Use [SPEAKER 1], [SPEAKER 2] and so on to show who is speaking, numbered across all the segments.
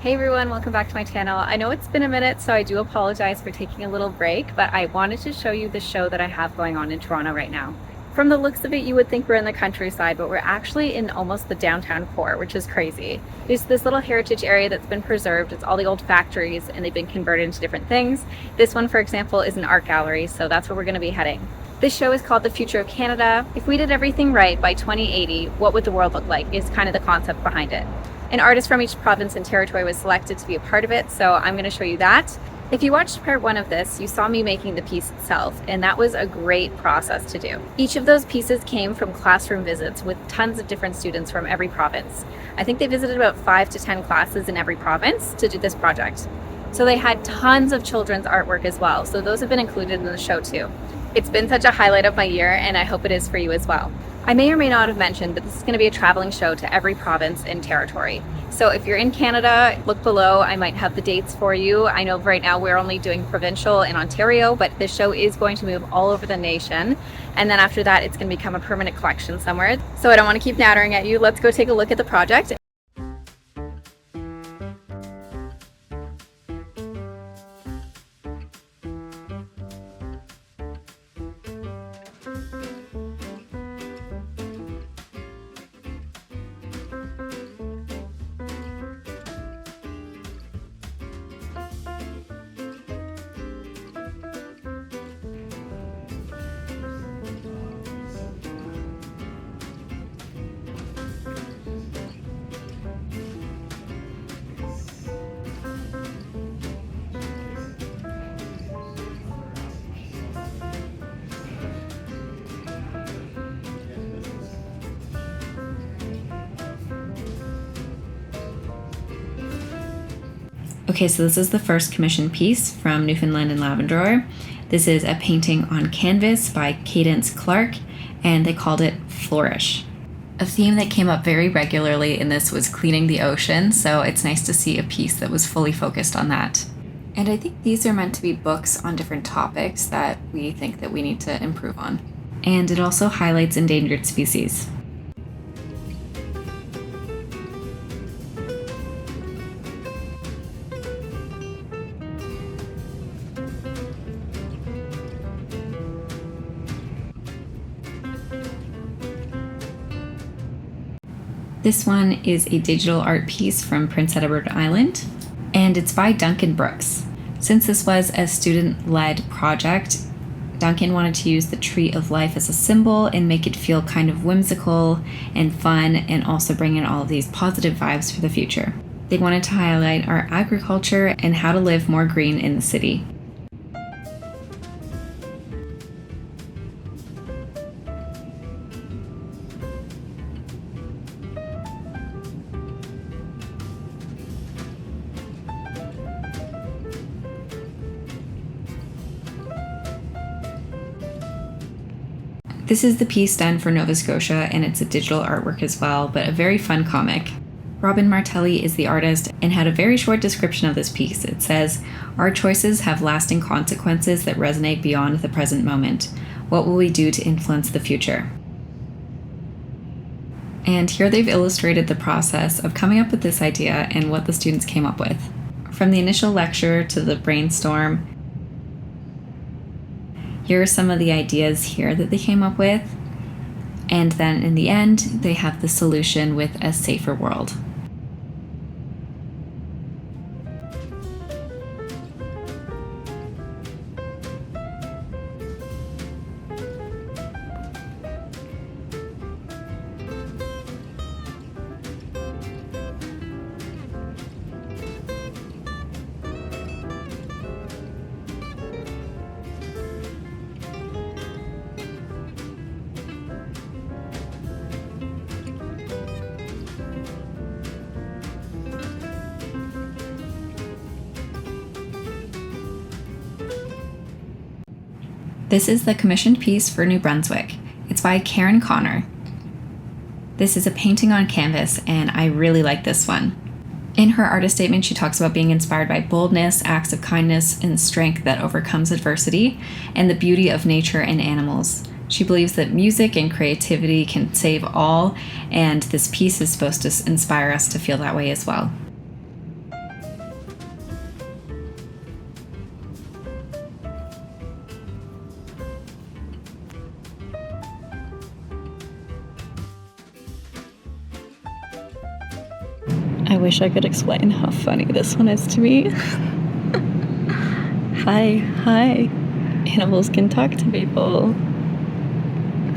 [SPEAKER 1] Hey everyone, welcome back to my channel. I know it's been a minute, so I do apologize for taking a little break, but I wanted to show you the show that I have going on in Toronto right now. From the looks of it, you would think we're in the countryside, but we're actually in almost the downtown core, which is crazy. There's this little heritage area that's been preserved. It's all the old factories and they've been converted into different things. This one, for example, is an art gallery, so that's where we're going to be heading. This show is called The Future of Canada. If we did everything right by 2080, what would the world look like is kind of the concept behind it. An artist from each province and territory was selected to be a part of it, so I'm going to show you that. If you watched part one of this, you saw me making the piece itself, and that was a great process to do. Each of those pieces came from classroom visits with tons of different students from every province. I think they visited about 5 to 10 classes in every province to do this project. So they had tons of children's artwork as well, so those have been included in the show too. It's been such a highlight of my year, and I hope it is for you as well. I may or may not have mentioned, but this is going to be a traveling show to every province and territory. So if you're in Canada, look below. I might have the dates for you. I know right now we're only doing provincial in Ontario, but this show is going to move all over the nation. And then after that, it's going to become a permanent collection somewhere. So I don't want to keep nattering at you. Let's go take a look at the project.
[SPEAKER 2] Okay, so this is the first commissioned piece from Newfoundland and Labrador. This is a painting on canvas by Cadence Clark, and they called it Flourish. A theme that came up very regularly in this was cleaning the ocean, so it's nice to see a piece that was fully focused on that. And I think these are meant to be books on different topics that we think that we need to improve on. And it also highlights endangered species. This one is a digital art piece from Prince Edward Island, and it's by Duncan Brooks. Since this was a student-led project, Duncan wanted to use the tree of life as a symbol and make it feel kind of whimsical and fun, and also bring in all of these positive vibes for the future. They wanted to highlight our agriculture and how to live more green in the city. This is the piece done for Nova Scotia, and it's a digital artwork as well, but a very fun comic. Robin Martelli is the artist and had a very short description of this piece. It says, "Our choices have lasting consequences that resonate beyond the present moment. What will we do to influence the future?" And here they've illustrated the process of coming up with this idea and what the students came up with. From the initial lecture to the brainstorm, here are some of the ideas here that they came up with. And then in the end, they have the solution with a safer world. This is the commissioned piece for New Brunswick. It's by Karen Connor. This is a painting on canvas, and I really like this one. In her artist statement, she talks about being inspired by boldness, acts of kindness, and strength that overcomes adversity, and the beauty of nature and animals. She believes that music and creativity can save all, and this piece is supposed to inspire us to feel that way as well.
[SPEAKER 1] I wish I could explain how funny this one is to me. Hi. Animals can talk to people.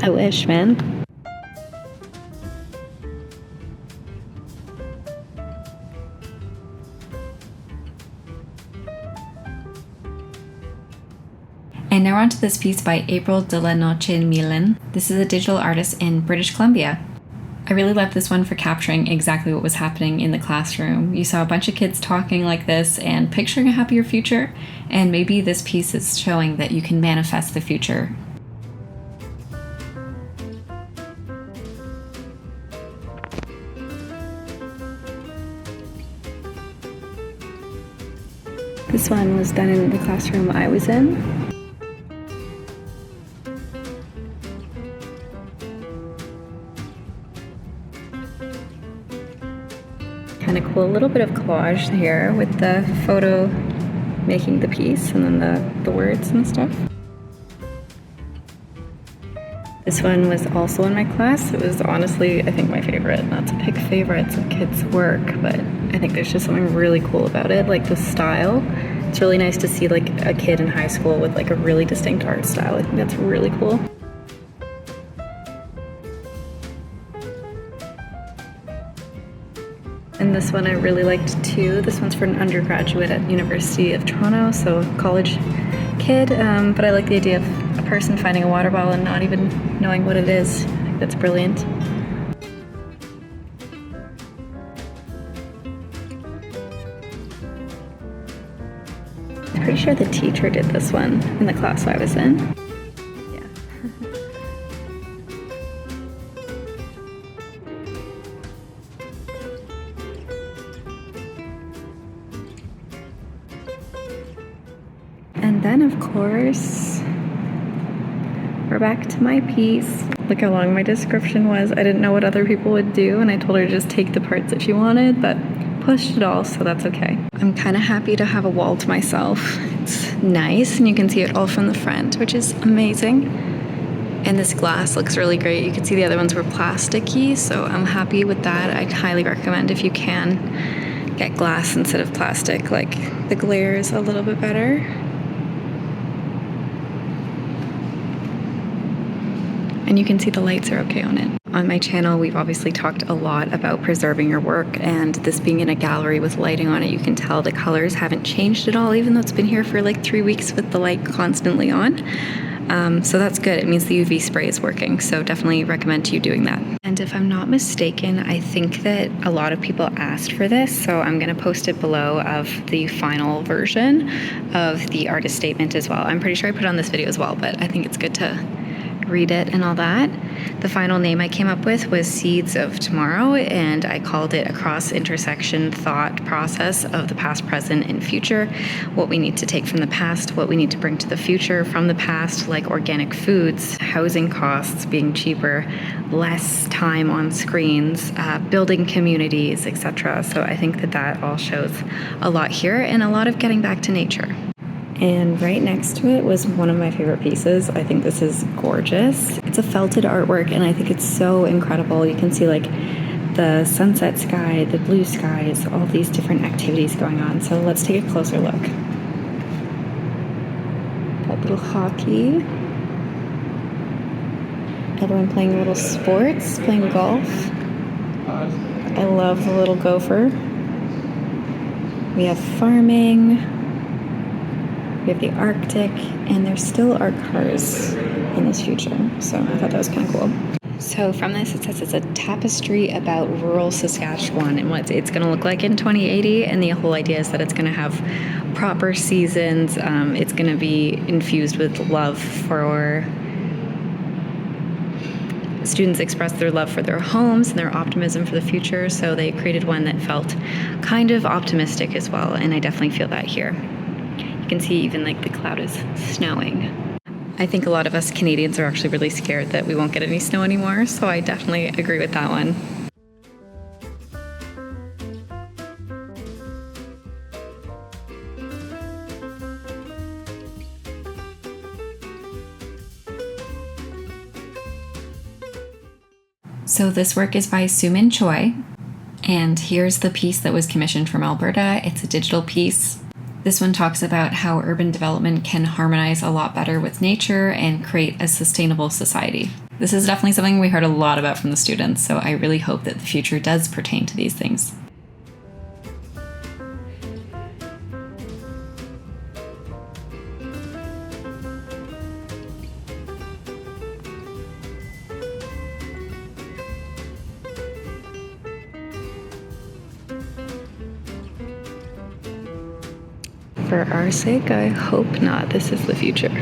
[SPEAKER 1] I wish, man.
[SPEAKER 2] And now on to this piece by April de la Noche Milan. This is a digital artist in British Columbia. I really loved this one for capturing exactly what was happening in the classroom. You saw a bunch of kids talking like this and picturing a happier future, and maybe this piece is showing that you can manifest the future.
[SPEAKER 1] This one was done in the classroom I was in. Kind of cool, a little bit of collage here with the photo making the piece and then the words and stuff. This one was also in my class. It was honestly, I think, my favorite. Not to pick favorites of kids' work, but I think there's just something really cool about it, like the style. It's really nice to see like a kid in high school with like a really distinct art style. I think that's really cool. And this one I really liked too. This one's for an undergraduate at University of Toronto, so college kid. But I like the idea of a person finding a water bottle and not even knowing what it is. I think that's brilliant. I'm pretty sure the teacher did this one in the class I was in. Yeah. And then, of course, we're back to my piece. Look how long my description was. I didn't know what other people would do, and I told her to just take the parts that she wanted, but pushed it all, so that's okay. I'm kind of happy to have a wall to myself. It's nice, and you can see it all from the front, which is amazing. And this glass looks really great. You can see the other ones were plasticky, so I'm happy with that. I'd highly recommend, if you can, get glass instead of plastic. Like, the glare is a little bit better. And you can see the lights are okay on it. On my channel, we've obviously talked a lot about preserving your work, and this being in a gallery with lighting on it, you can tell the colors haven't changed at all, even though it's been here for like 3 weeks with the light constantly on. So that's good. It means the UV spray is working, so definitely recommend you doing that. And if I'm not mistaken, I think that a lot of people asked for this, so I'm going to post it below of the final version of the artist statement as well. I'm pretty sure I put it on this video as well, but I think it's good to read it and all that. The final name I came up with was Seeds of Tomorrow, and I called it a cross-intersection thought process of the past, present, and future. What we need to take from the past, what we need to bring to the future from the past, like organic foods, housing costs being cheaper, less time on screens, building communities, etc. So I think that that all shows a lot here, and a lot of getting back to nature. And right next to it was one of my favorite pieces. I think this is gorgeous. It's a felted artwork, and I think it's so incredible. You can see like the sunset sky, the blue skies, all these different activities going on. So let's take a closer look. Got little hockey. Everyone playing little sports, playing golf. I love the little gopher. We have farming. We have the Arctic, and there still are cars in this future. So I thought that was kind of cool. So from this, it says it's a tapestry about rural Saskatchewan and what it's going to look like in 2080. And the whole idea is that it's going to have proper seasons. It's going to be infused with love for students, express their love for their homes and their optimism for the future. So they created one that felt kind of optimistic as well. And I definitely feel that here. You can see even like the cloud is snowing. I think a lot of us Canadians are actually really scared that we won't get any snow anymore, so I definitely agree with that one.
[SPEAKER 2] So this work is by Sumin Choi, And here's the piece that was commissioned from Alberta. It's a digital piece. This one talks about how urban development can harmonize a lot better with nature and create a sustainable society. This is definitely something we heard a lot about from the students, so I really hope that the future does pertain to these things.
[SPEAKER 1] For our sake, I hope not. This is the future.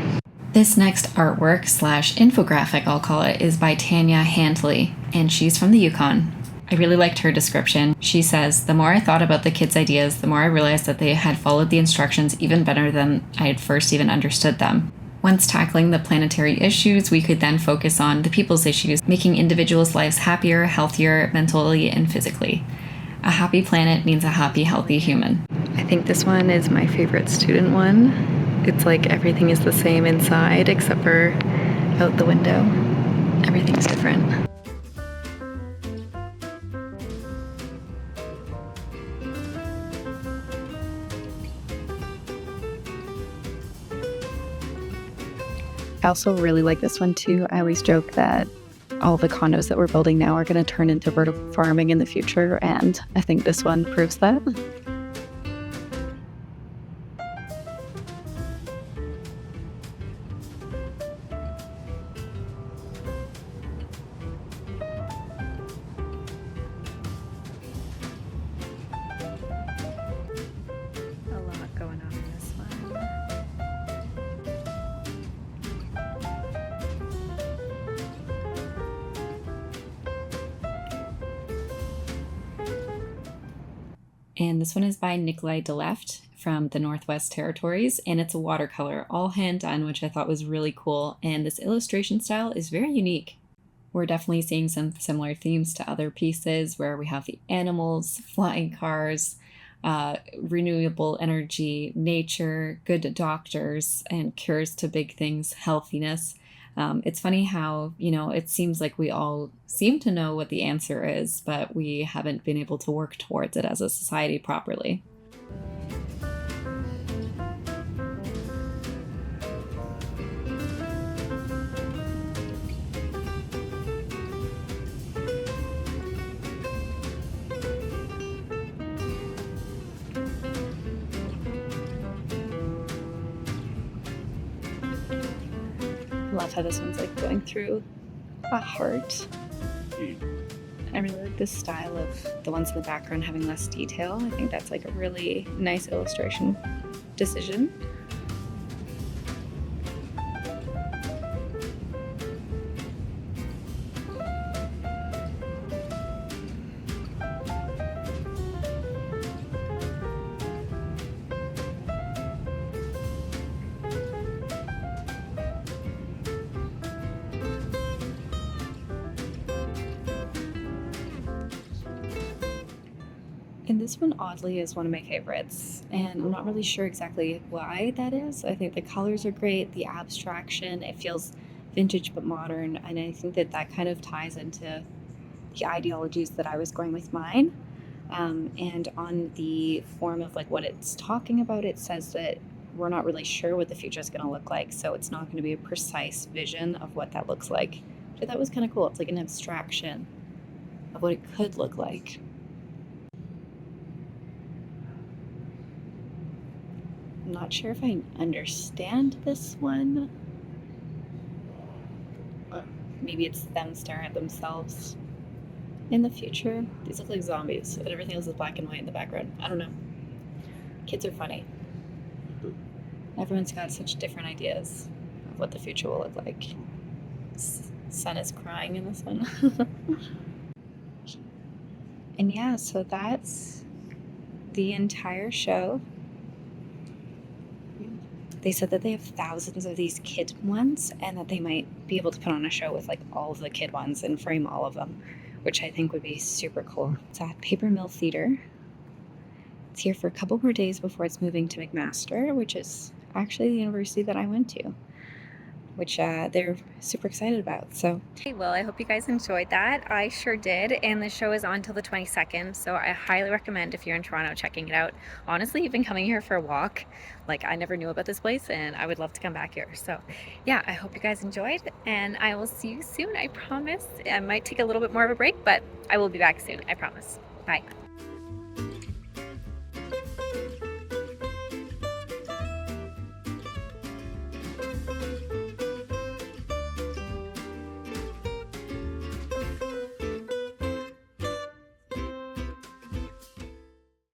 [SPEAKER 2] This next artwork / infographic, I'll call it, is by Tanya Handley, and she's from the Yukon. I really liked her description. She says, "The more I thought about the kids' ideas, the more I realized that they had followed the instructions even better than I had first even understood them. Once tackling the planetary issues, we could then focus on the people's issues, making individuals' lives happier, healthier, mentally and physically. A happy planet means a happy, healthy human."
[SPEAKER 1] I think this one is my favorite student one. It's like everything is the same inside except for out the window. Everything's different. I also really like this one too. I always joke that all the condos that we're building now are going to turn into vertical farming in the future, and I think this one proves that. A lot going on in this one.
[SPEAKER 2] And this one is by Nikolai Deleft from the Northwest Territories, and it's a watercolor, all hand done, which I thought was really cool. And this illustration style is very unique. We're definitely seeing some similar themes to other pieces where we have the animals, flying cars, renewable energy, nature, good doctors, and cures to big things, healthiness. It's funny how, it seems like we all seem to know what the answer is, but we haven't been able to work towards it as a society properly.
[SPEAKER 1] Love how this one's like going through a heart. I really like this style of the ones in the background having less detail. I think that's like a really nice illustration decision. And this one, oddly, is one of my favorites, and I'm not really sure exactly why that is. I think the colors are great, the abstraction, it feels vintage but modern, and I think that that kind of ties into the ideologies that I was going with mine. And on the form of like what it's talking about, it says that we're not really sure what the future is going to look like, so it's not going to be a precise vision of what that looks like. So that was kind of cool. It's like an abstraction of what it could look like. I'm not sure if I understand this one. Maybe it's them staring at themselves in the future. These look like zombies, and everything else is black and white in the background. I don't know. Kids are funny. Everyone's got such different ideas of what the future will look like. Sun is crying in this one. And yeah, so that's the entire show. They said that they have thousands of these kid ones and that they might be able to put on a show with like all of the kid ones and frame all of them, which I think would be super cool. It's at Paper Mill Theater. It's here for a couple more days before it's moving to McMaster, which is actually the university that I went to.
[SPEAKER 2] which they're super excited about. So
[SPEAKER 1] Okay, well, I hope you guys enjoyed that. I sure did, and the show is on till the 22nd, so I highly recommend if you're in Toronto checking it out. Honestly, even coming here for a walk, like I never knew about this place and I would love to come back here. So yeah, I hope you guys enjoyed, and I will see you soon, I promise. I might take a little bit more of a break, but I will be back soon, I promise. Bye.